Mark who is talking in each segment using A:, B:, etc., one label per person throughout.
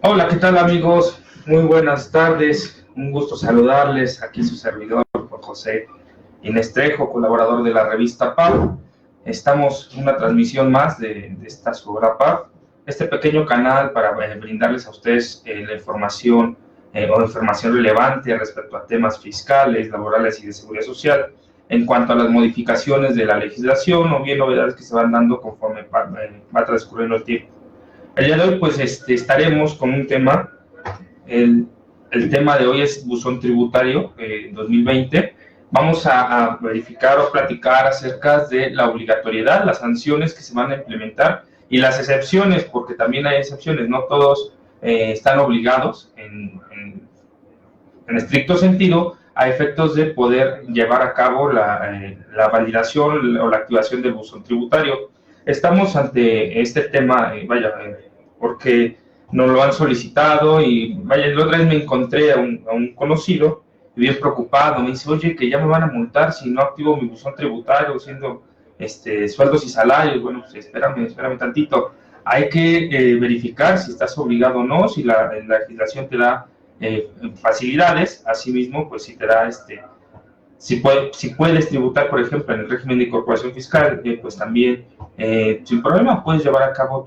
A: Hola, ¿qué tal amigos? Muy buenas tardes, un gusto saludarles. Aquí su servidor, José Inestrejo, colaborador de la revista PAP. Estamos en una transmisión más de esta su hora PAP, este pequeño canal para brindarles a ustedes la información o información relevante respecto a temas fiscales, laborales y de seguridad social en cuanto a las modificaciones de la legislación o bien novedades que se van dando conforme va transcurriendo el tiempo. El día de hoy, pues, estaremos con un tema. El tema de hoy es buzón tributario 2020. Vamos a verificar o platicar acerca de la obligatoriedad, las sanciones que se van a implementar y las excepciones, porque también hay excepciones, no todos están obligados en estricto sentido a efectos de poder llevar a cabo la validación o la activación del buzón tributario. Estamos ante este tema, porque nos lo han solicitado y vaya, la otra vez me encontré a un conocido y bien preocupado, me dice, oye, que ya me van a multar si no activo mi buzón tributario, siendo sueldos y salarios. Bueno, pues espérame tantito. Hay que verificar si estás obligado o no, si la legislación te da facilidades. Asimismo, pues si te da si puedes tributar, por ejemplo, en el régimen de incorporación fiscal, pues también sin problema puedes llevar a cabo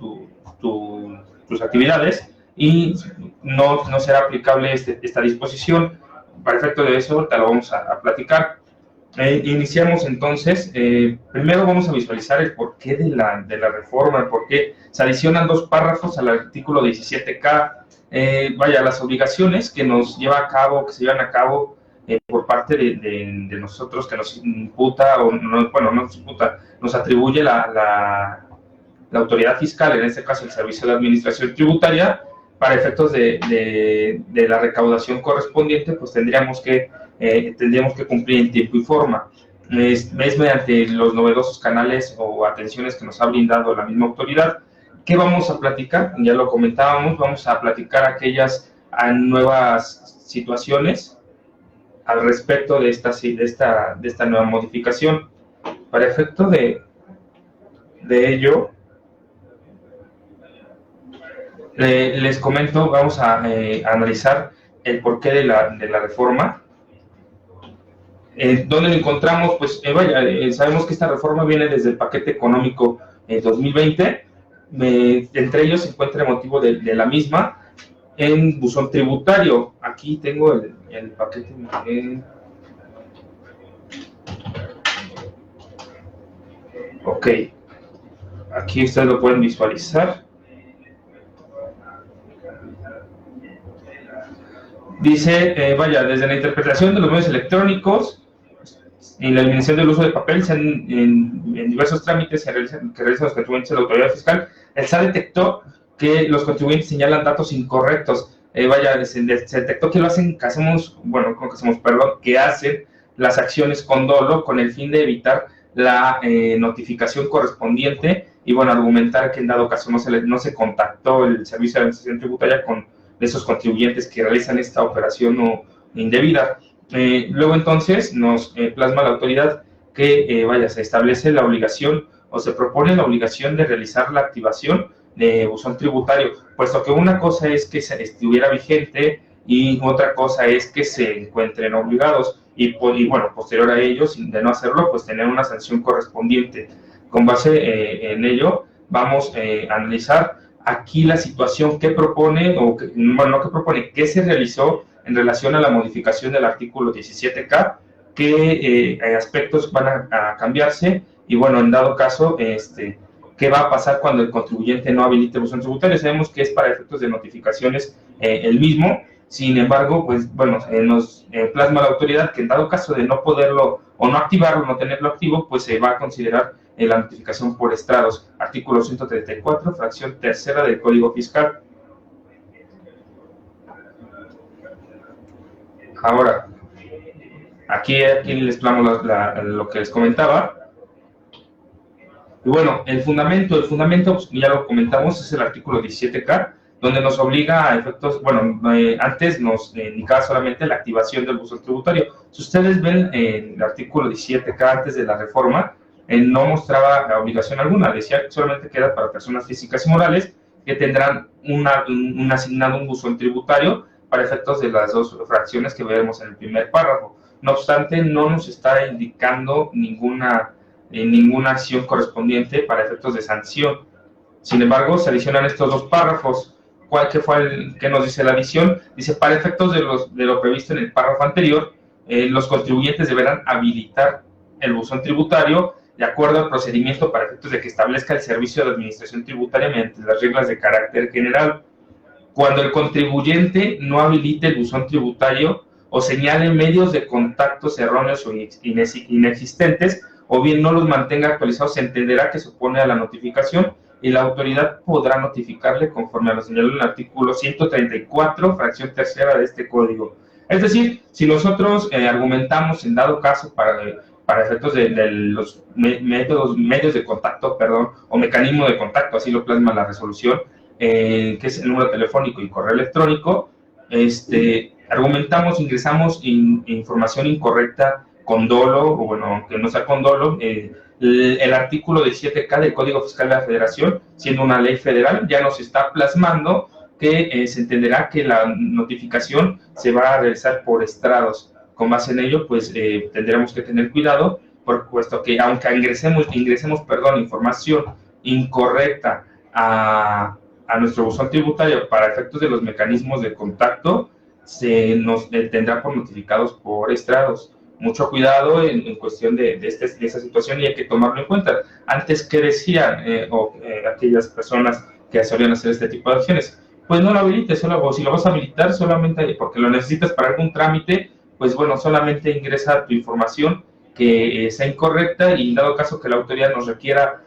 A: tus actividades y no será aplicable esta disposición. Para efecto de eso, te lo vamos a platicar. Iniciamos entonces. Primero vamos a visualizar el porqué de la reforma, el porqué se adicionan dos párrafos al artículo 17K. Las obligaciones que nos lleva a cabo, que se llevan a cabo por parte de nosotros, que nos imputa, o no, bueno, no nos imputa, nos atribuye la autoridad fiscal, en este caso el Servicio de Administración Tributaria, para efectos de la recaudación correspondiente, pues tendríamos que cumplir en tiempo y forma. Es mediante los novedosos canales o atenciones que nos ha brindado la misma autoridad. ¿Qué vamos a platicar? Ya lo comentábamos, vamos a platicar aquellas nuevas situaciones al respecto de esta nueva modificación. Para efecto de ello, les comento, vamos a analizar el porqué de la reforma. ¿Dónde lo encontramos? Pues sabemos que esta reforma viene desde el paquete económico 2020. Entre ellos se encuentra el motivo de la misma en buzón tributario. Aquí tengo el paquete. Ok, aquí ustedes lo pueden visualizar. Dice, desde la interpretación de los medios electrónicos y la eliminación del uso de papel en diversos trámites que realizan los contribuyentes de la autoridad fiscal, el SAT detectó que los contribuyentes señalan datos incorrectos. Se detectó que que hacen las acciones con dolo con el fin de evitar la notificación correspondiente y, argumentar que en dado caso no se contactó el Servicio de Administración Tributaria con esos contribuyentes que realizan esta operación indebida. Luego entonces nos plasma la autoridad que se establece la obligación o se propone la obligación de realizar la activación de buzón tributario, puesto que una cosa es que se estuviera vigente y otra cosa es que se encuentren obligados y posterior a ello, de no hacerlo, pues tener una sanción correspondiente. Con base en ello, vamos a analizar aquí la situación que propone, que se realizó en relación a la modificación del artículo 17K, qué aspectos van a cambiarse y, en dado caso, qué va a pasar cuando el contribuyente no habilite el buzón tributario. Sabemos que es para efectos de notificaciones el mismo. Sin embargo, nos plasma la autoridad que en dado caso de no poderlo o no activarlo, no tenerlo activo, pues se va a considerar la notificación por estrados. Artículo 134, fracción tercera del Código Fiscal. Ahora, aquí les plasmo lo que les comentaba. Y el fundamento, pues, ya lo comentamos, es el artículo 17K, donde nos obliga a efectos, antes nos indicaba solamente la activación del buzón tributario. Si ustedes ven el artículo 17K antes de la reforma, no mostraba obligación alguna, decía solamente que era para personas físicas y morales que tendrán asignado un buzón tributario para efectos de las dos fracciones que veremos en el primer párrafo. No obstante, no nos está indicando ninguna acción correspondiente para efectos de sanción. Sin embargo, se adicionan estos dos párrafos. ¿Qué fue el que nos dice la adición? Dice, para efectos de lo previsto en el párrafo anterior, los contribuyentes deberán habilitar el buzón tributario de acuerdo al procedimiento para efectos de que establezca el servicio de administración tributaria mediante las reglas de carácter general. Cuando el contribuyente no habilite el buzón tributario o señale medios de contactos erróneos o inexistentes, o bien no los mantenga actualizados, se entenderá que se opone a la notificación y la autoridad podrá notificarle conforme a lo señalado en el artículo 134, fracción tercera de este código. Es decir, si nosotros argumentamos en dado caso para efectos de los medios de contacto, o mecanismo de contacto, así lo plasma la resolución, que es el número telefónico y correo electrónico, argumentamos, ingresamos información incorrecta con dolo, o bueno, aunque no sea con dolo, el artículo 17K del Código Fiscal de la Federación, siendo una ley federal, ya nos está plasmando que se entenderá que la notificación se va a realizar por estrados. Con base en ello, pues tendremos que tener cuidado, puesto que aunque ingresemos información incorrecta a nuestro buzón tributario para efectos de los mecanismos de contacto, se nos tendrá por notificados por estrados. Mucho cuidado en cuestión de esa situación, y hay que tomarlo en cuenta. Antes, ¿qué decían aquellas personas que solían hacer este tipo de acciones? Pues no lo habilites, o si lo vas a habilitar solamente porque lo necesitas para algún trámite, pues bueno, solamente ingresa tu información que sea incorrecta, y en dado caso que la autoridad nos requiera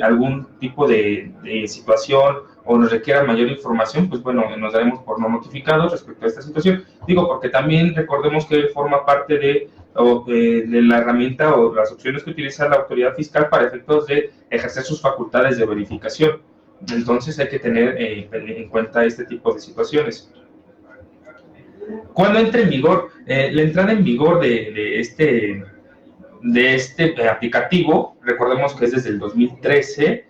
A: algún tipo de situación o nos requiera mayor información, pues bueno, nos daremos por no notificados respecto a esta situación. Digo, porque también recordemos que forma parte de la herramienta o las opciones que utiliza la autoridad fiscal para efectos de ejercer sus facultades de verificación. Entonces hay que tener en cuenta este tipo de situaciones. ¿Cuándo entra en vigor? La entrada en vigor de este aplicativo, recordemos que es desde el 2013,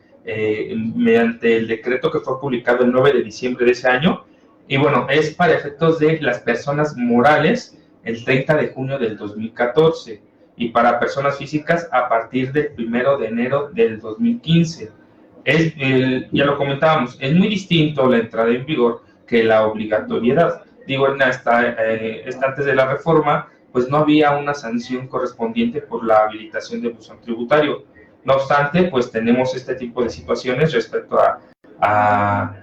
A: mediante el decreto que fue publicado el 9 de diciembre de ese año, y bueno, es para efectos de las personas morales el 30 de junio del 2014, y para personas físicas a partir del 1 de enero del 2015. Ya lo comentábamos, es muy distinto la entrada en vigor que la obligatoriedad. Digo, antes de la reforma, pues no había una sanción correspondiente por la habilitación del buzón tributario. No obstante, pues tenemos este tipo de situaciones respecto a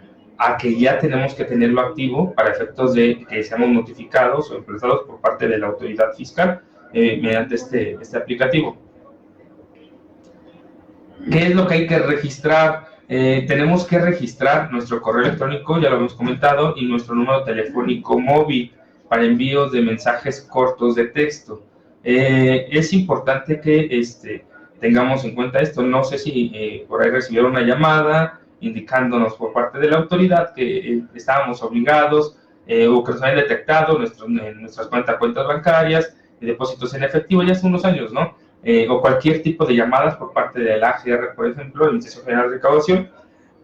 A: que ya tenemos que tenerlo activo para efectos de que seamos notificados o emplazados por parte de la autoridad fiscal mediante este aplicativo. ¿Qué es lo que hay que registrar? Tenemos que registrar nuestro correo electrónico, ya lo hemos comentado, y nuestro número telefónico móvil para envíos de mensajes cortos de texto. Es importante que tengamos en cuenta esto. No sé si por ahí recibieron una llamada indicándonos por parte de la autoridad que estábamos obligados o que nos habían detectado nuestras cuentas bancarias y depósitos en efectivo ya hace unos años, ¿no? O cualquier tipo de llamadas por parte del AGR, por ejemplo, el Instituto General de Recaudación,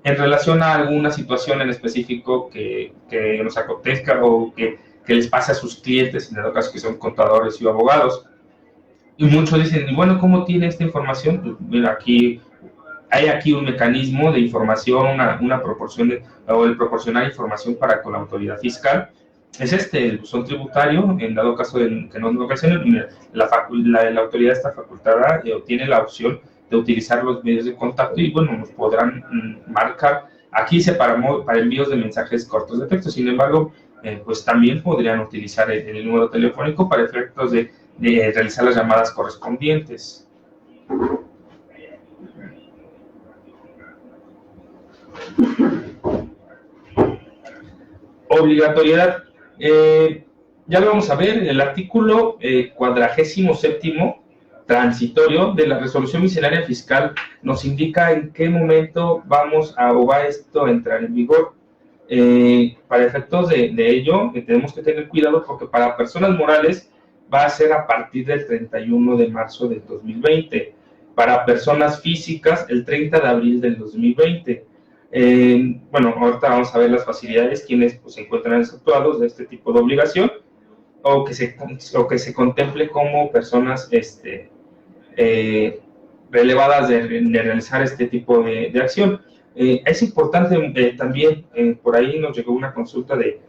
A: en relación a alguna situación en específico que nos acontezca o que les pase a sus clientes, en el caso que son contadores y abogados. Y muchos dicen, y bueno, ¿cómo tiene esta información? Pues, mira, hay aquí un mecanismo de información, una proporción o el proporcionar información con la autoridad fiscal. Es el buzón tributario, en dado caso de que no nos ocasione, la autoridad está facultada o tiene la opción de utilizar los medios de contacto, y bueno, nos podrán marcar. Aquí dice para envíos de mensajes cortos de texto. Sin embargo, pues también podrían utilizar el número telefónico para efectos de realizar las llamadas correspondientes. Obligatoriedad. Ya lo vamos a ver, el artículo 47º transitorio de la resolución miscelánea fiscal nos indica en qué momento va esto a entrar en vigor. Para efectos de ello, tenemos que tener cuidado, porque para personas morales va a ser a partir del 31 de marzo del 2020, para personas físicas el 30 de abril del 2020. Bueno, ahorita vamos a ver las facilidades, quienes pues, se encuentran exceptuados de este tipo de obligación o que se contemple como personas relevadas de realizar este tipo de acción. Es importante también, por ahí nos llegó una consulta de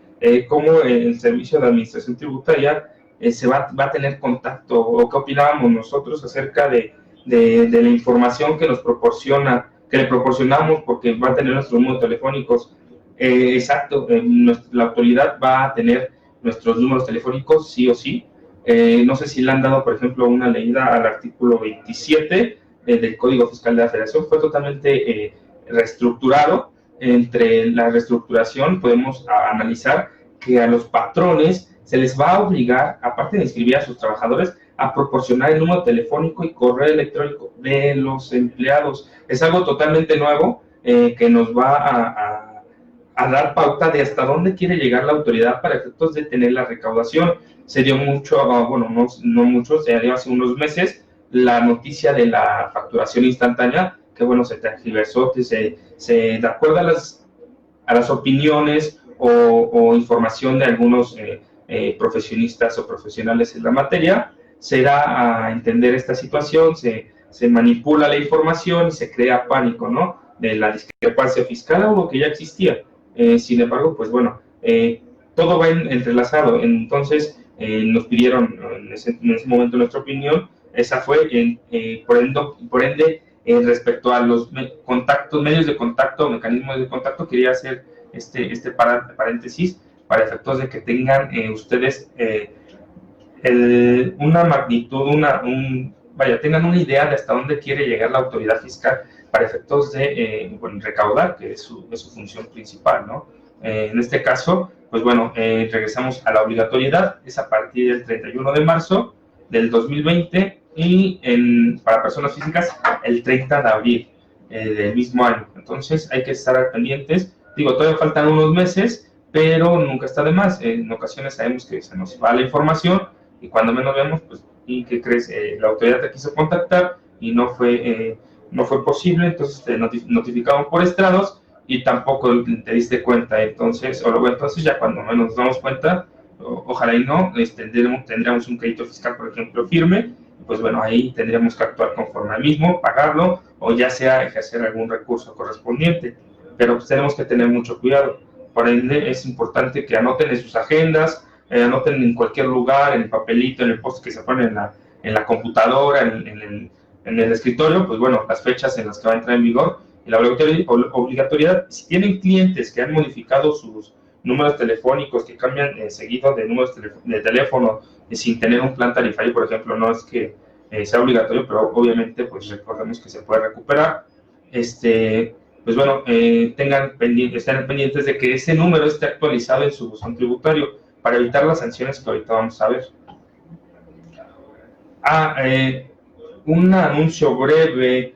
A: cómo el Servicio de Administración Tributaria se va a tener contacto o qué opinábamos nosotros acerca de la información que nos proporciona, que le proporcionamos porque va a tener nuestros números telefónicos. Exacto, la autoridad va a tener nuestros números telefónicos sí o sí. No sé si le han dado, por ejemplo, una leída al artículo 27 del Código Fiscal de la Federación. Fue totalmente reestructurado. Entre la reestructuración podemos analizar que a los patrones se les va a obligar, aparte de inscribir a sus trabajadores, a proporcionar el número telefónico y correo electrónico de los empleados. Es algo totalmente nuevo que nos va a dar pauta de hasta dónde quiere llegar la autoridad para efectos de tener la recaudación. Se dio mucho, bueno, no mucho, se dio hace unos meses la noticia de la facturación instantánea, que bueno, se tergiversó, que de acuerdo a las opiniones o información de algunos profesionistas o profesionales en la materia, se da a entender esta situación, se manipula la información y se crea pánico, ¿no? De la discrepancia fiscal, algo que ya existía. Sin embargo, pues bueno, todo va entrelazado. Entonces, nos pidieron en ese momento nuestra opinión. Esa fue, por ende respecto a los medios de contacto, mecanismos de contacto, quería hacer este paréntesis para efectos de que tengan ustedes una magnitud, tengan una idea de hasta dónde quiere llegar la autoridad fiscal para efectos de recaudar, que es su función principal, ¿no? En este caso, pues bueno, regresamos a la obligatoriedad, es a partir del 31 de marzo del 2020 y para personas físicas el 30 de abril del mismo año. Entonces hay que estar pendientes. Digo, todavía faltan unos meses, pero nunca está de más. En ocasiones sabemos que se nos va la información y cuando menos vemos, pues, ¿y qué crees? La autoridad te quiso contactar y no fue posible, entonces te notificaron por estrados y tampoco te diste cuenta. Entonces ya cuando menos nos damos cuenta, ojalá y no, tendríamos un crédito fiscal, por ejemplo, firme, pues bueno, ahí tendríamos que actuar conforme al mismo, pagarlo o ya sea ejercer algún recurso correspondiente, pero pues tenemos que tener mucho cuidado. Por ende, es importante que anoten en sus agendas, anoten en cualquier lugar, en el papelito, en el post que se pone en la computadora, en el escritorio, pues bueno, las fechas en las que va a entrar en vigor y la obligatoriedad. Si tienen clientes que han modificado sus números telefónicos, que cambian seguido de números de teléfono sin tener un plan tarifario, por ejemplo, no es que sea obligatorio, pero obviamente pues recordemos que se puede recuperar. Pues bueno, estén pendientes de que ese número esté actualizado en su buzón tributario para evitar las sanciones que ahorita vamos a ver. Un anuncio breve.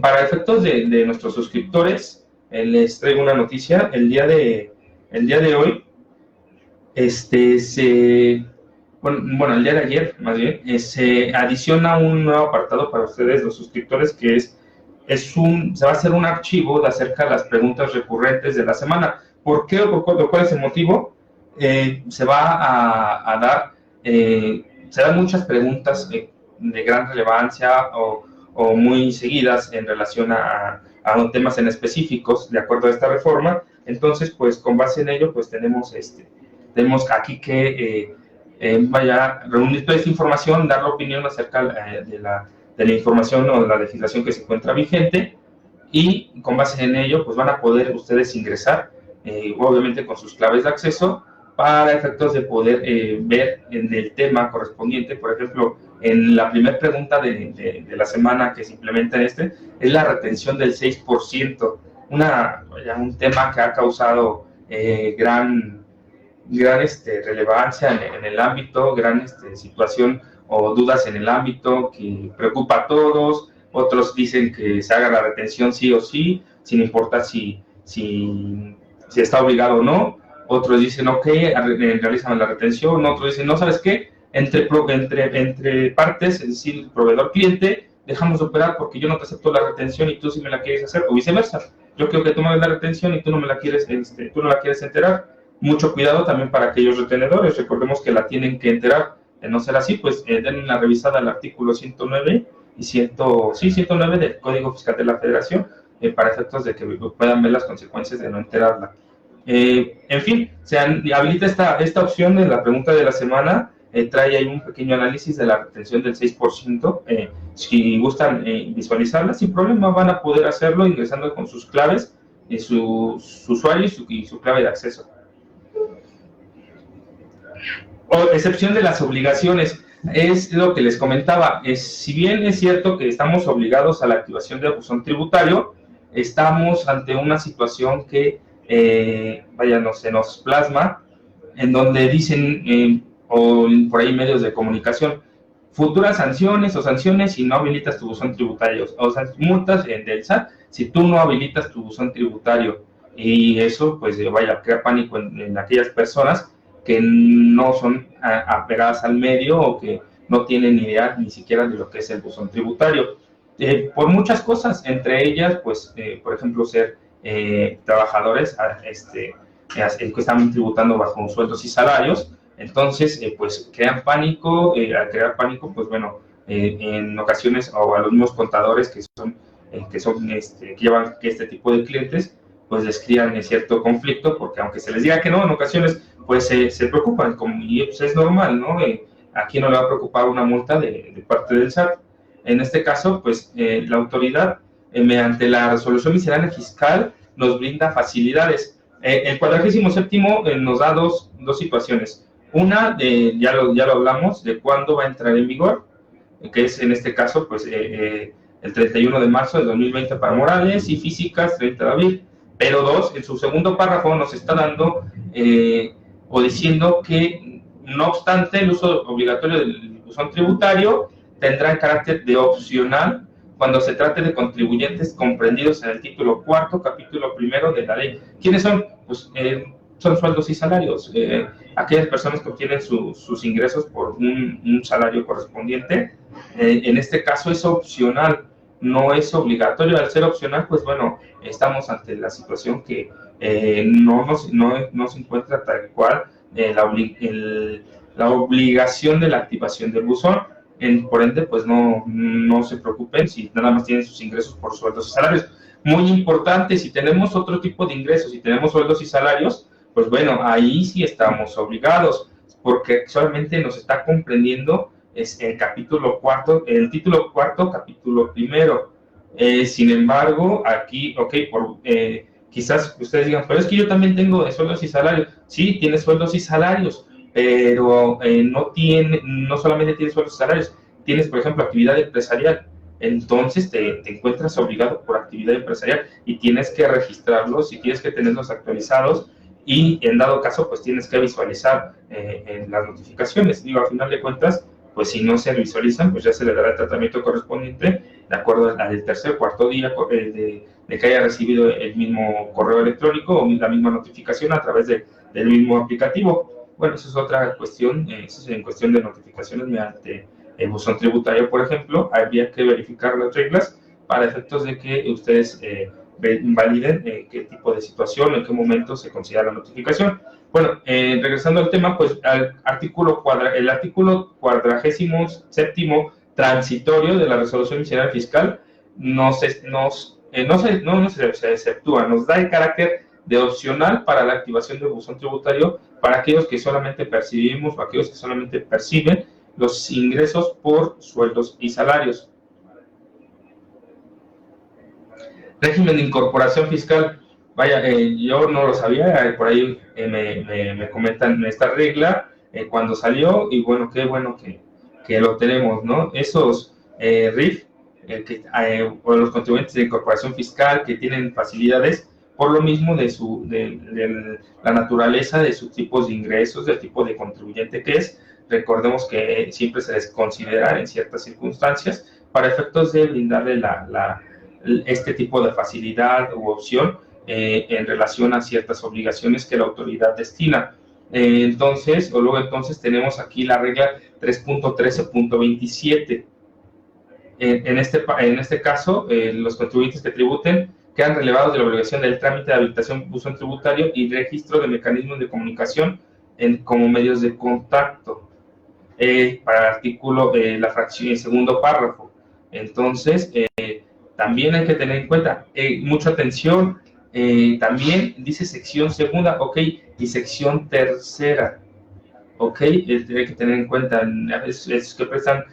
A: Para efectos de nuestros suscriptores, les traigo una noticia. El día de hoy, el día de ayer, más bien, se adiciona un nuevo apartado para ustedes, los suscriptores, que se va a hacer un archivo de acerca de las preguntas recurrentes de la semana. ¿Por qué o cuál es el motivo? Se va a dar, se dan muchas preguntas de gran relevancia o muy seguidas en relación a temas en específicos de acuerdo a esta reforma. Entonces, pues con base en ello, pues tenemos aquí que reunir toda esta información, dar la opinión acerca de la información o de la legislación que se encuentra vigente, y con base en ello pues van a poder ustedes ingresar, obviamente con sus claves de acceso, para efectos de poder ver en el tema correspondiente. Por ejemplo, en la primera pregunta de la semana que se implementa es la retención del 6%, un tema que ha causado gran relevancia en el ámbito, gran situación o dudas en el ámbito que preocupa a todos. Otros dicen que se haga la retención sí o sí, sin importar si está obligado o no. Otros dicen, ok, realizan la retención. Otros dicen, no, ¿sabes qué? Entre partes, es decir, proveedor-cliente, dejamos de operar porque yo no te acepto la retención y tú sí me la quieres hacer, o viceversa. yo quiero que tú me hagas la retención y tú no me la quieres, tú no la quieres enterar. Mucho cuidado también para aquellos retenedores, recordemos que la tienen que enterar. De no ser así, pues den una revisada al artículo 109 y 109 del Código Fiscal de la Federación, para efectos de que puedan ver las consecuencias de no enterarla. En fin, se habilita esta opción de la pregunta de la semana. Trae ahí un pequeño análisis de la retención del 6%. Si gustan visualizarla, sin problema van a poder hacerlo ingresando con sus claves, su usuario y su clave de acceso. Excepción de las obligaciones, es lo que les comentaba. Si bien es cierto que estamos obligados a la activación del buzón tributario, estamos ante una situación que, se nos plasma, en donde dicen, o por ahí medios de comunicación, futuras sanciones o sanciones si no habilitas tu buzón tributario, o sea, multas del SAT si tú no habilitas tu buzón tributario. Y eso, pues, crea pánico en aquellas personas que no son apegadas al medio o que no tienen idea ni siquiera de lo que es el buzón tributario. Por muchas cosas, entre ellas, pues, por ejemplo, ser trabajadores que están tributando bajo sueldos y salarios. Entonces, pues crean pánico. Al crear pánico, pues bueno, en ocasiones, o a los mismos contadores que llevan este tipo de clientes, pues les crean cierto conflicto, porque aunque se les diga que no, en ocasiones pues se preocupan, y pues es normal, ¿no? ¿A quién no le va a preocupar una multa de parte del SAT? En este caso, pues la autoridad, mediante la resolución miscelánea fiscal, nos brinda facilidades. El 47º nos da dos situaciones. Una, ya lo hablamos, de cuándo va a entrar en vigor, que es en este caso, pues el 31 de marzo de 2020 para morales y físicas, 30 de abril. Pero dos, en su segundo párrafo nos está dando o diciendo que, no obstante, el uso obligatorio del buzón tributario tendrá carácter de opcional cuando se trate de contribuyentes comprendidos en el título cuarto, capítulo primero de la ley. ¿Quiénes son? Pues son sueldos y salarios. Aquellas personas que obtienen sus ingresos por un salario correspondiente. En este caso es opcional, no es obligatorio. Al ser opcional, pues bueno, estamos ante la situación que no se encuentra tal cual la obligación de la activación del buzón. Por ende, pues no se preocupen si nada más tienen sus ingresos por sueldos y salarios. Muy importante, si tenemos otro tipo de ingresos, si tenemos sueldos y salarios, pues bueno, ahí sí estamos obligados, porque solamente nos está comprendiendo el capítulo cuarto, el título cuarto, capítulo primero. Sin embargo, aquí, quizás ustedes digan, pero es que yo también tengo sueldos y salarios. Sí, tienes sueldos y salarios, pero no solamente tienes sueldos y salarios, tienes, por ejemplo, actividad empresarial. Entonces te encuentras obligado por actividad empresarial y tienes que registrarlos y tienes que tenerlos actualizados, y en dado caso, pues tienes que visualizar en las notificaciones. Digo, a final de cuentas, pues si no se visualizan, pues ya se le dará el tratamiento correspondiente de acuerdo al tercer o cuarto día de que haya recibido el mismo correo electrónico o la misma notificación a través del mismo aplicativo. Bueno, eso es otra cuestión. Eso es en cuestión de notificaciones mediante el buzón tributario, por ejemplo. Habría que verificar las reglas para efectos de que ustedes validen qué tipo de situación, en qué momento se considera la notificación. Bueno, regresando al tema, pues el artículo 47º transitorio de la resolución miscelánea fiscal no se exceptúa, nos da el carácter de opcional para la activación del buzón tributario para aquellos que solamente percibimos o aquellos que solamente perciben los ingresos por sueldos y salarios. Régimen de incorporación fiscal. Yo no lo sabía, por ahí me comentan esta regla cuando salió, y bueno, qué bueno que lo tenemos, ¿no? Esos RIF, o los contribuyentes de incorporación fiscal que tienen facilidades por lo mismo de la naturaleza de sus tipos de ingresos, del tipo de contribuyente que es. Recordemos que siempre se les considera en ciertas circunstancias para efectos de brindarle este tipo de facilidad u opción en relación a ciertas obligaciones que la autoridad destina. Entonces tenemos aquí la regla 3.13.27. En este caso, los contribuyentes que tributen quedan relevados de la obligación del trámite de habilitación buzón tributario y registro de mecanismos de comunicación como medios de contacto. Para el artículo, la fracción, el segundo párrafo. Entonces, también hay que tener en cuenta, mucha atención, también dice sección segunda, ok, y sección tercera, ok, hay que tener en cuenta, es que prestan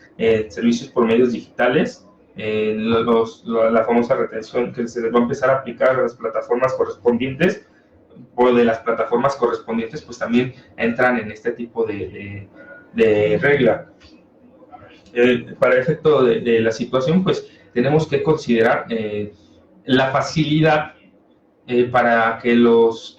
A: servicios por medios digitales, la famosa retención que se les va a empezar a aplicar a las plataformas correspondientes, o de las plataformas correspondientes, pues también entran en este tipo de regla. Para efecto de la situación, pues tenemos que considerar la facilidad para que los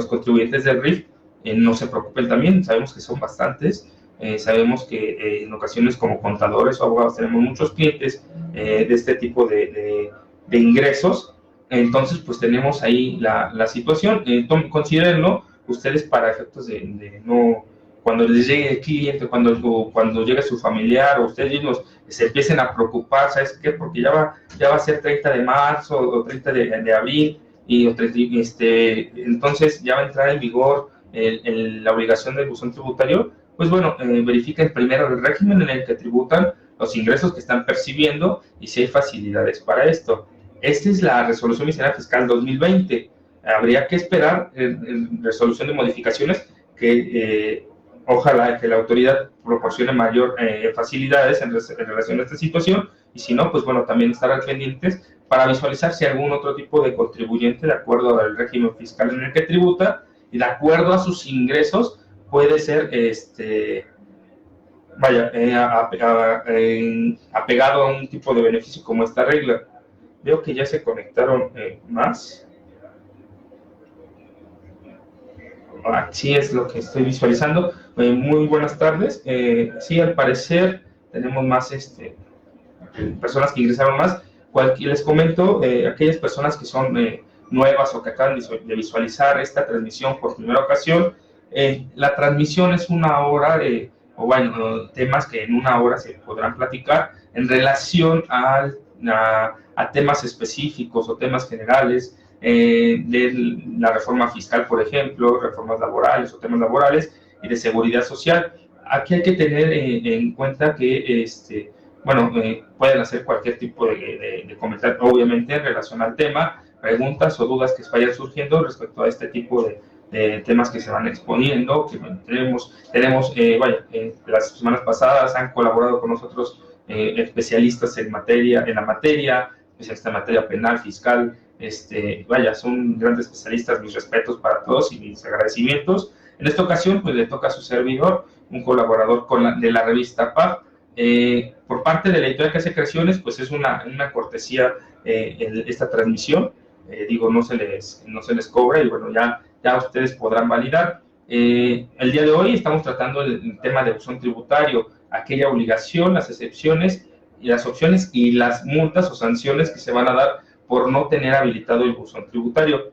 A: contribuyentes del RIF no se preocupen también. Sabemos que son bastantes, sabemos que en ocasiones como contadores o abogados tenemos muchos clientes de este tipo de ingresos. Entonces, pues tenemos ahí la situación. Considérenlo ustedes para efectos de no, cuando les llegue el cliente, cuando llegue su familiar o ustedes mismos se empiecen a preocupar, ¿sabes qué? Porque ya va a ser 30 de marzo o 30 de abril y entonces ya va a entrar en vigor la obligación del buzón tributario. Pues bueno, verifiquen primero el régimen en el que tributan, los ingresos que están percibiendo y si hay facilidades para esto. Esta es la resolución miscelánea fiscal 2020. Habría que esperar resolución de modificaciones que ojalá que la autoridad proporcione mayor facilidades en relación a esta situación, y si no, pues bueno, también estar al pendientes para visualizar si algún otro tipo de contribuyente, de acuerdo al régimen fiscal en el que tributa y de acuerdo a sus ingresos, puede ser apegado a un tipo de beneficio como esta regla. Veo que ya se conectaron más. Así es lo que estoy visualizando. Muy buenas tardes. Sí, al parecer tenemos más personas que ingresaron más. Les comento, aquellas personas que son nuevas o que acaban de visualizar esta transmisión por primera ocasión, la transmisión es una hora, o bueno, temas que en una hora se podrán platicar en relación a temas específicos o temas generales, de la reforma fiscal, por ejemplo, reformas laborales o temas laborales y de seguridad social. Aquí hay que tener en cuenta que, pueden hacer cualquier tipo de comentario, obviamente, en relación al tema, preguntas o dudas que vayan surgiendo respecto a este tipo de temas que se van exponiendo, que tenemos las semanas pasadas han colaborado con nosotros especialistas en la materia, especialistas en materia penal, fiscal, son grandes especialistas, mis respetos para todos y mis agradecimientos. En esta ocasión, pues le toca a su servidor, un colaborador de la revista PAF. Por parte de la editorial que hace creaciones, pues es una cortesía esta transmisión. No se les cobra y bueno, ya ustedes podrán validar. El día de hoy estamos tratando el tema de buzón tributario, aquella obligación, las excepciones y las opciones y las multas o sanciones que se van a dar por no tener habilitado el buzón tributario.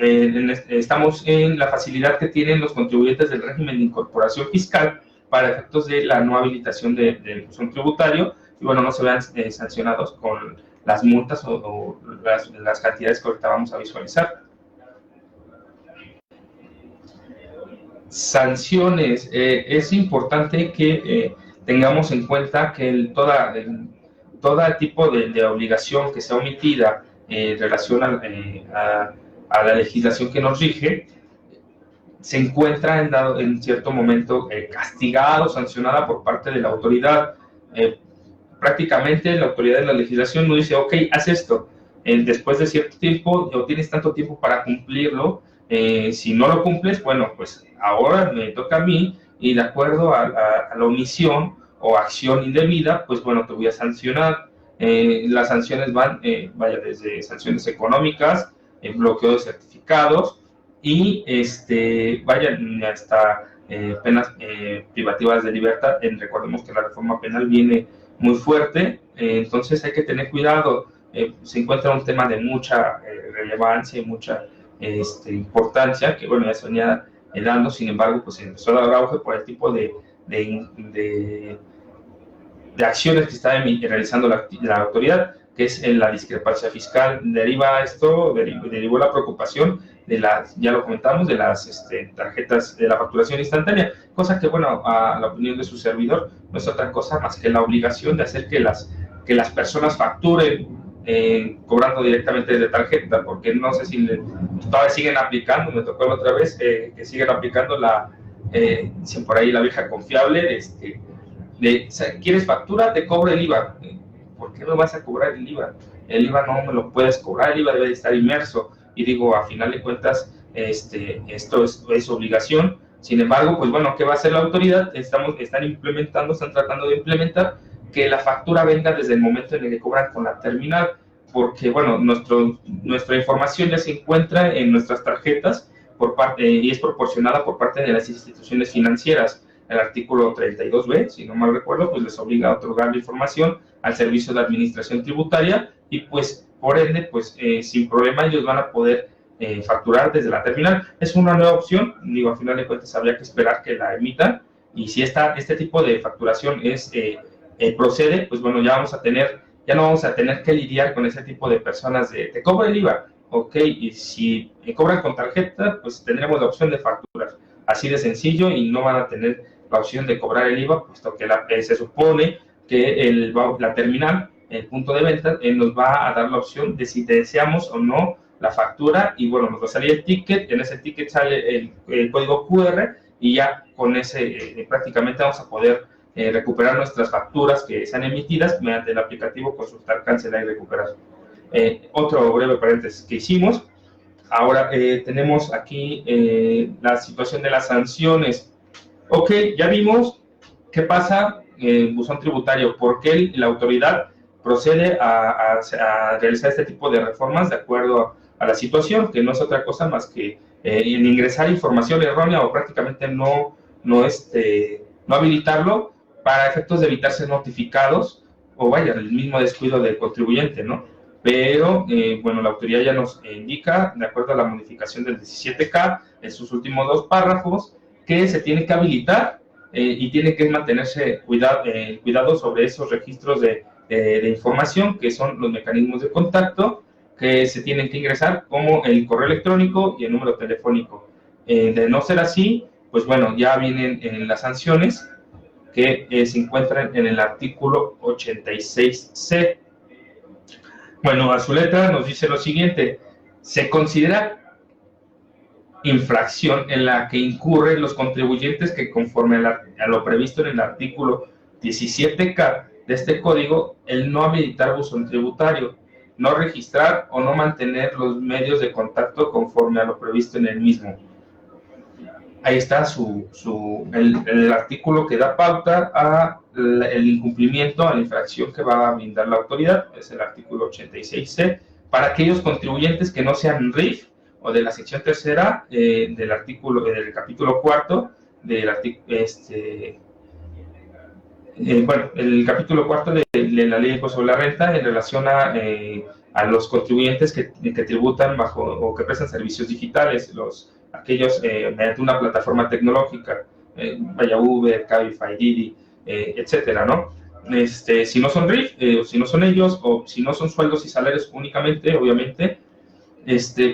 A: Estamos en la facilidad que tienen los contribuyentes del régimen de incorporación fiscal para efectos de la no habilitación del buzón tributario y bueno, no se vean sancionados con las multas o las cantidades que ahorita vamos a visualizar. Sanciones. Es importante que tengamos en cuenta que todo tipo de obligación que sea omitida en relación a la legislación que nos rige, se encuentra en cierto momento castigada o sancionada por parte de la autoridad. Prácticamente la autoridad de la legislación nos dice, ok, haz esto, después de cierto tiempo, o tienes tanto tiempo para cumplirlo, si no lo cumples, bueno, pues ahora me toca a mí, y de acuerdo a la omisión o acción indebida, pues bueno, te voy a sancionar. Las sanciones van, desde sanciones económicas, bloqueo de certificados, y hasta penas privativas de libertad. Recordemos que la reforma penal viene muy fuerte, entonces hay que tener cuidado. Se encuentra un tema de mucha relevancia y mucha importancia, que bueno, ya se venía dando, sin embargo, pues empezó a dar auge por el tipo de acciones que está realizando la autoridad, que es en la discrepancia fiscal. Derivó la preocupación de ya lo comentamos, de las tarjetas de la facturación instantánea, cosa que, bueno, a la opinión de su servidor, no es otra cosa más que la obligación de hacer que las personas facturen cobrando directamente desde tarjeta, porque no sé si todavía siguen aplicando, me tocó la otra vez, que siguen aplicando dicen por ahí la vieja confiable, o sea, ¿quieres factura? Te cobro el IVA. ¿Por qué no vas a cobrar el IVA? El IVA no me lo puedes cobrar, el IVA debe de estar inmerso. Y digo, a final de cuentas, esto es obligación. Sin embargo, pues bueno, ¿qué va a hacer la autoridad? Están tratando de implementar que la factura venga desde el momento en el que cobran con la terminal, porque bueno, nuestra información ya se encuentra en nuestras tarjetas y es proporcionada por parte de las instituciones financieras. El artículo 32b, si no mal recuerdo, pues les obliga a otorgar la información al Servicio de Administración Tributaria y pues por ende, pues sin problema ellos van a poder facturar desde la terminal. Es una nueva opción, digo, a final de cuentas habría que esperar que la emitan y si este tipo de facturación procede, pues bueno, ya no vamos a tener que lidiar con ese tipo de personas te cobro el IVA, ok, y si me cobran con tarjeta, pues tendremos la opción de facturar. Así de sencillo y no van a tener la opción de cobrar el IVA, puesto que se supone que la terminal, el punto de venta, nos va a dar la opción de si deseamos o no la factura y bueno, nos va a salir el ticket, en ese ticket sale el código QR y ya con ese prácticamente vamos a poder recuperar nuestras facturas que sean emitidas mediante el aplicativo consultar, cancelar y recuperar. Otro breve paréntesis que hicimos. Ahora tenemos aquí la situación de las sanciones. Ok, ya vimos qué pasa en buzón tributario, por qué la autoridad procede a realizar este tipo de reformas de acuerdo a la situación, que no es otra cosa más que en ingresar información errónea o prácticamente no habilitarlo para efectos de evitar ser notificados o vaya, el mismo descuido del contribuyente, ¿no? Pero, bueno, la autoridad ya nos indica, de acuerdo a la modificación del 17K, en sus últimos 2 párrafos, que se tiene que habilitar y tiene que mantenerse cuidado sobre esos registros de información, que son los mecanismos de contacto, que se tienen que ingresar, como el correo electrónico y el número telefónico. De no ser así, pues bueno, ya vienen las sanciones que se encuentran en el artículo 86C. Bueno, a su letra nos dice lo siguiente: se considera infracción en la que incurren los contribuyentes que conforme a lo previsto en el artículo 17K de este código, el no habilitar buzón tributario, no registrar o no mantener los medios de contacto conforme a lo previsto en el mismo. Ahí está el artículo que da pauta al incumplimiento, a la infracción que va a brindar la autoridad, es el artículo 86C, para aquellos contribuyentes que no sean RIF o de la sección tercera del capítulo cuarto del el capítulo cuarto de la ley sobre la renta en relación a los contribuyentes que tributan bajo o que prestan servicios digitales, aquellos mediante una plataforma tecnológica, vaya Uber, Cabify, Didi, etcétera, ¿no? Si no son RIF, si no son ellos, o si no son sueldos y salarios únicamente, obviamente,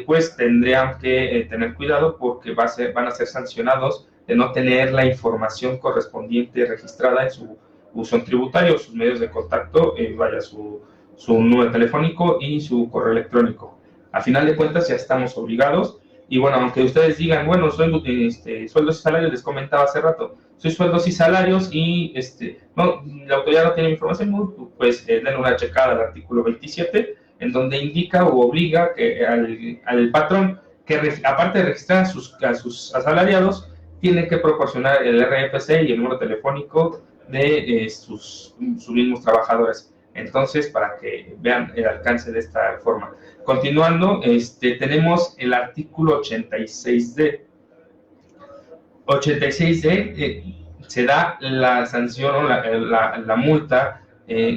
A: pues tendrían que tener cuidado porque van a ser sancionados de no tener la información correspondiente registrada en su buzón tributario, sus medios de contacto, vaya su número telefónico y su correo electrónico. A final de cuentas ya estamos obligados. Y bueno, aunque ustedes digan, bueno, soy sueldos y salarios, les comentaba hace rato, soy sueldos y salarios y no, la autoridad no tiene información, pues den una checada al artículo 27, en donde indica o obliga al patrón que aparte de registrar a sus asalariados, tiene que proporcionar el RFC y el número telefónico de sus mismos trabajadores. Entonces, para que vean el alcance de esta reforma. Continuando, tenemos el artículo 86D. 86D se da la sanción o la multa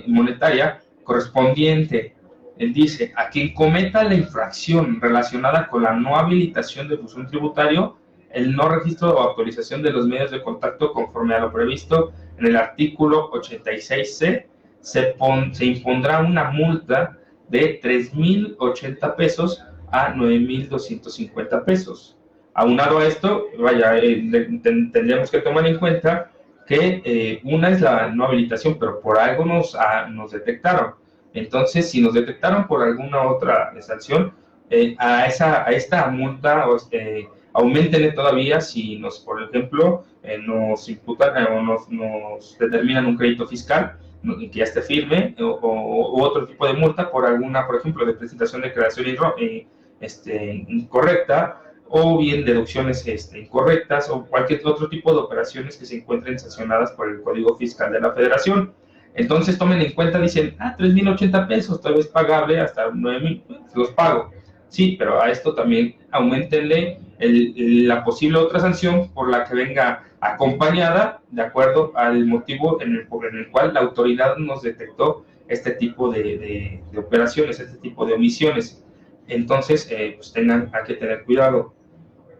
A: monetaria correspondiente. Dice, a quien cometa la infracción relacionada con la no habilitación del buzón tributario, el no registro o actualización de los medios de contacto conforme a lo previsto en el artículo 86C, se impondrá una multa de 3,080 pesos a 9,250 pesos. Aunado a esto, vaya, tendríamos que tomar en cuenta que una es la no habilitación, pero por algo nos detectaron. Entonces, si nos detectaron por alguna otra sanción, a esta multa, aumentenle todavía si por ejemplo, nos imputan o nos determinan un crédito fiscal que ya esté firme o otro tipo de multa por alguna, por ejemplo, de presentación de declaración incorrecta, o bien deducciones incorrectas o cualquier otro tipo de operaciones que se encuentren sancionadas por el Código Fiscal de la Federación. Entonces tomen en cuenta, dicen, 3,080 pesos, tal vez pagable, hasta 9,000, los pago. Sí, pero a esto también aumentenle la posible otra sanción por la que venga acompañada, de acuerdo al motivo en el cual la autoridad nos detectó este tipo de operaciones, este tipo de omisiones. Entonces, pues hay que tener cuidado.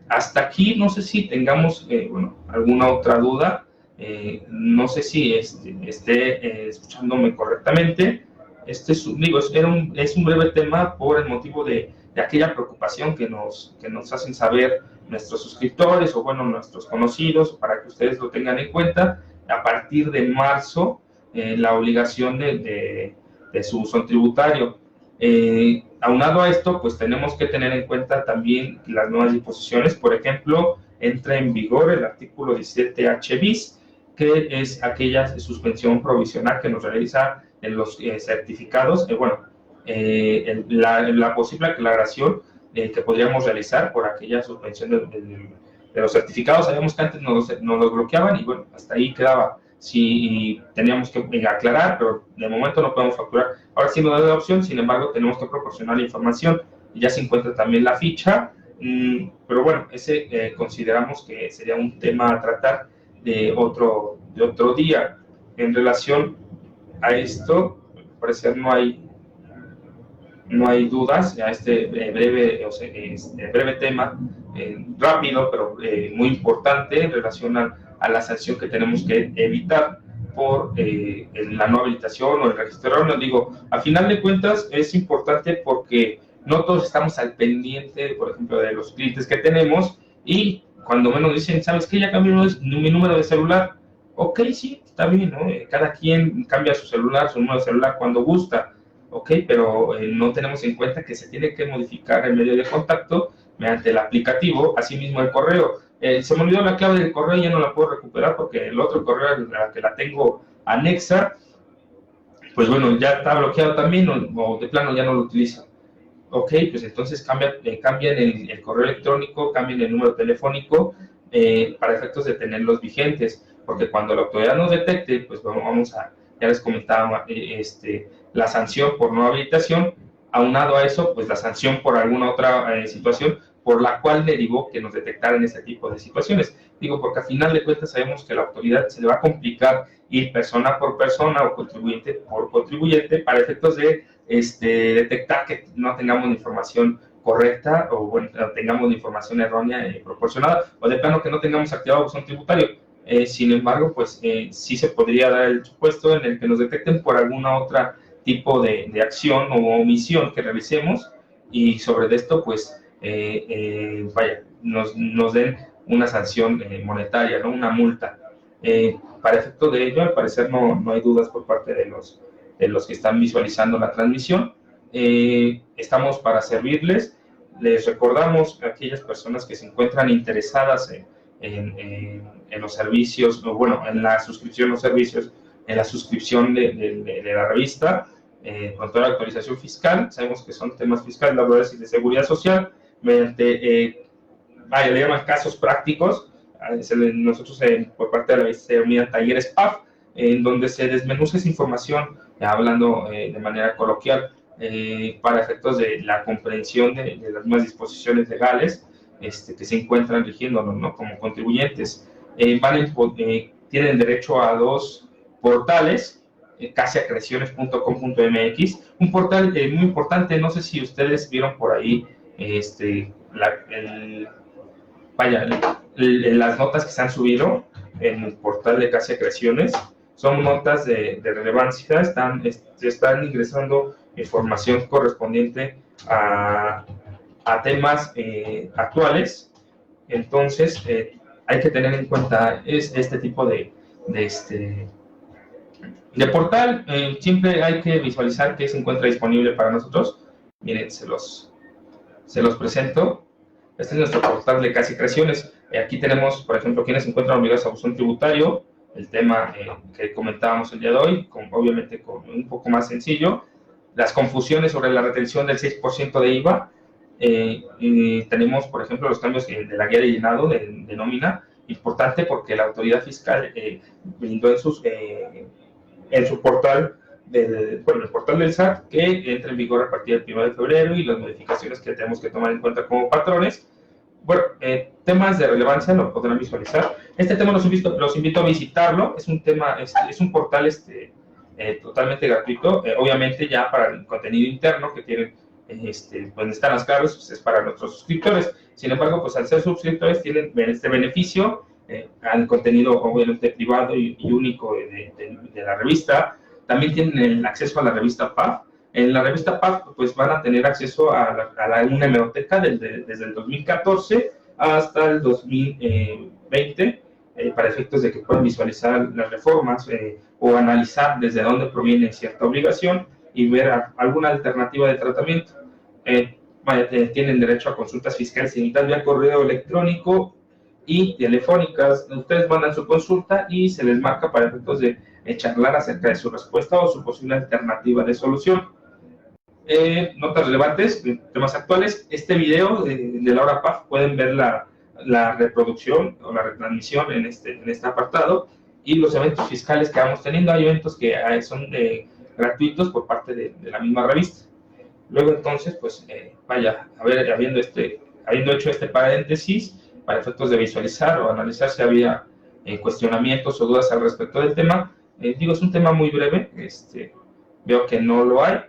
A: Hasta aquí, no sé si tengamos alguna otra duda. No sé si esté escuchándome correctamente. Es un breve tema por el motivo de aquella preocupación que nos hacen saber nuestros suscriptores o, bueno, nuestros conocidos, para que ustedes lo tengan en cuenta. A partir de marzo, la obligación de su buzón tributario. Aunado a esto, pues tenemos que tener en cuenta también las nuevas disposiciones. Por ejemplo, entra en vigor el artículo 17H bis, que es aquella suspensión provisional que nos realiza en los certificados. La posible aclaración que podríamos realizar por aquella suspensión de los certificados. Sabemos que antes nos los bloqueaban y bueno, hasta ahí quedaba. Sí, teníamos que aclarar, pero de momento no podemos facturar. Ahora sí nos da la opción, sin embargo, tenemos que proporcionar la información y ya se encuentra también la ficha. Pero bueno, ese consideramos que sería un tema a tratar de otro día. En relación a esto, al parecer no hay dudas a este breve tema, rápido, pero muy importante en relación a la sanción que tenemos que evitar por la no habilitación o el registro erróneo. Digo, a final de cuentas es importante porque no todos estamos al pendiente, por ejemplo, de los clientes que tenemos, y cuando menos dicen, ¿sabes qué? Ya cambié mi número de celular. Ok, sí, está bien, ¿no? Cada quien cambia su número de celular cuando gusta. Ok, pero no tenemos en cuenta que se tiene que modificar el medio de contacto mediante el aplicativo, asimismo el correo. Se me olvidó la clave del correo y ya no la puedo recuperar porque el otro correo al que la tengo anexa, pues bueno, ya está bloqueado también o de plano ya no lo utilizo. Ok, pues entonces cambian el correo electrónico, cambian el número telefónico para efectos de tenerlos vigentes, porque cuando la autoridad nos detecte, pues ya les comentaba, la sanción por no habilitación, aunado a eso, pues la sanción por alguna otra situación por la cual derivó que nos detectaran este tipo de situaciones. Digo, porque al final de cuentas sabemos que la autoridad se le va a complicar ir persona por persona o contribuyente por contribuyente para efectos de detectar que no tengamos información correcta o bueno, tengamos información errónea proporcionada, o de plano que no tengamos activado buzón tributario. Sin embargo, pues sí se podría dar el supuesto en el que nos detecten por alguna otra tipo de acción o omisión que realicemos, y sobre esto, pues, nos den una sanción monetaria, ¿no? Una multa. Para efecto de ello, al parecer no hay dudas por parte de los que están visualizando la transmisión. Estamos para servirles. Les recordamos a aquellas personas que se encuentran interesadas en los servicios, o bueno, en la suscripción a los servicios, en la suscripción de la revista, con toda la actualización fiscal. Sabemos que son temas fiscales, laborales y de seguridad social, mediante, le llaman casos prácticos. Nosotros, por parte de la revista, se denominan talleres PAF, en donde se desmenuza esa información, hablando de manera coloquial, para efectos de la comprensión de las mismas disposiciones legales que se encuentran rigiéndonos, ¿no? Como contribuyentes. Tienen derecho a 2 portales, casiacreaciones.com.mx, un portal muy importante. No sé si ustedes vieron por ahí las notas que se han subido en el portal de Casia Creaciones. Son notas de relevancia, están ingresando información correspondiente a temas actuales. Entonces, hay que tener en cuenta este tipo de portal. Siempre hay que visualizar que se encuentra disponible para nosotros. Miren, se los presento. Este es nuestro portal de Casi Creaciones. Aquí tenemos, por ejemplo, quienes se encuentran obligados a buzón tributario, el tema que comentábamos el día de hoy, obviamente con un poco más sencillo, las confusiones sobre la retención del 6% de IVA. Y tenemos, por ejemplo, los cambios de la guía de llenado de nómina, importante porque la autoridad fiscal brindó en su portal, el portal del SAT, que entra en vigor a partir del 1 de febrero y las modificaciones que tenemos que tomar en cuenta como patrones. Bueno, temas de relevancia lo podrán visualizar. Este tema los invito a visitarlo. Es un tema, es un portal totalmente gratuito. Obviamente ya para el contenido interno que tienen, donde están las claves, pues es para nuestros suscriptores. Sin embargo, pues al ser suscriptores tienen este beneficio al contenido obviamente privado y único de la revista. También tienen el acceso a la revista PAF. En la revista PAF pues van a tener acceso a una hemeroteca desde el 2014 hasta el 2020, para efectos de que puedan visualizar las reformas o analizar desde dónde proviene cierta obligación y ver alguna alternativa de tratamiento. Tienen derecho a consultas fiscales ilimitadas vía correo electrónico y telefónicas. Ustedes mandan su consulta y se les marca para efectos de charlar acerca de su respuesta o su posible alternativa de solución. Notas relevantes, temas actuales. Este video de la hora PAF pueden ver la reproducción o la retransmisión en este apartado, y los eventos fiscales que vamos teniendo. Hay eventos que son gratuitos por parte de la misma revista. Luego entonces, pues habiendo hecho este paréntesis para efectos de visualizar o analizar si había cuestionamientos o dudas al respecto del tema, es un tema muy breve. Veo que no lo hay.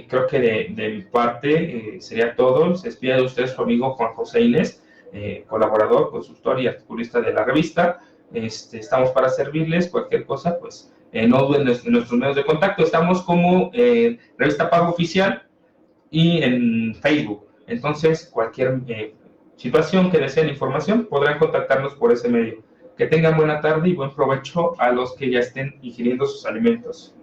A: Creo que de mi parte sería todo. Se despide de ustedes su amigo Juan José Inés, colaborador, consultor y articulista de la revista. Estamos para servirles. Cualquier cosa, pues no duden en nuestros medios de contacto. Estamos como Revista Pago Oficial y en Facebook. Entonces, cualquier situación que deseen información, podrán contactarnos por ese medio. Que tengan buena tarde y buen provecho a los que ya estén ingiriendo sus alimentos.